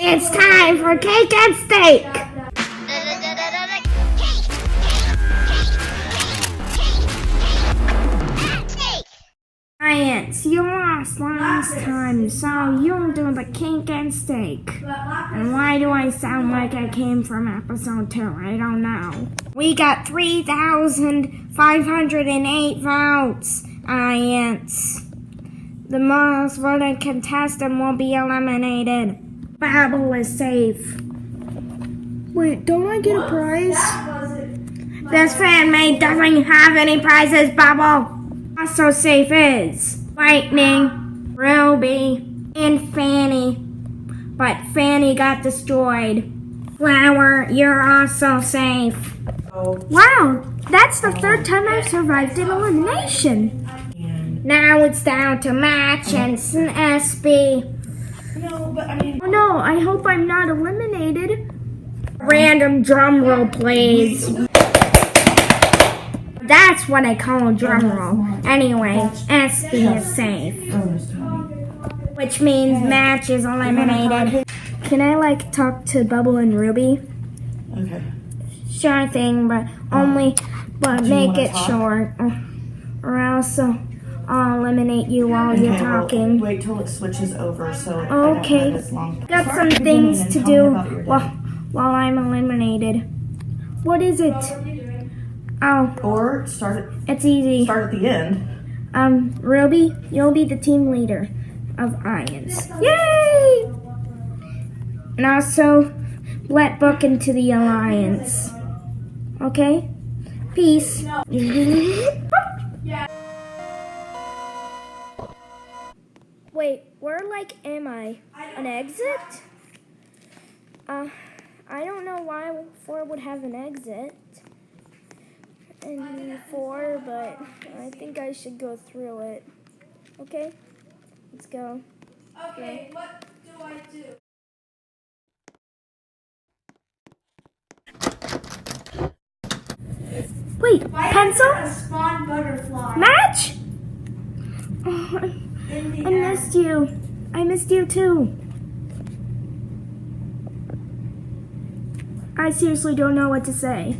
It's time for cake and steak! Science, you lost last time, so you'll do the cake and steak. And why do I sound like I came from episode 2? I don't know. We got 3,508 votes, Science. The most voted contestant will be eliminated. Babble is safe. Wait, don't I get a prize? This Fanmade doesn't have any prizes, Babble. Also safe is Lightning, Ruby, and Fanny. But Fanny got destroyed. Flower, you're also safe. Wow, that's the third time I've survived an elimination. Now it's down to Match and SB. No, but I mean... Oh no, I hope I'm not eliminated. Random drum roll, please. That's what I call a drum roll. Anyway, SB is safe. Which means Match is eliminated. Can I, talk to Bubble and Ruby? Okay. Sure thing, but make it short. Or else I'll eliminate you while you're talking. Wait till it switches over so Okay. I don't have this long. Got some things to do while I'm eliminated. What is it? Oh. Or start it. It's easy. Start at the end. Ruby, you'll be the team leader of Ions. Yay! And also, let Book into the alliance. Okay? Peace. Wait, where am I? An exit? I don't know why 4 would have an exit. And 4, but I think I should go through it. Okay? Let's go. Okay, what do I do? Wait, pencil? A spawn butterfly. Match? Oh, I missed you. I missed you too. I seriously don't know what to say.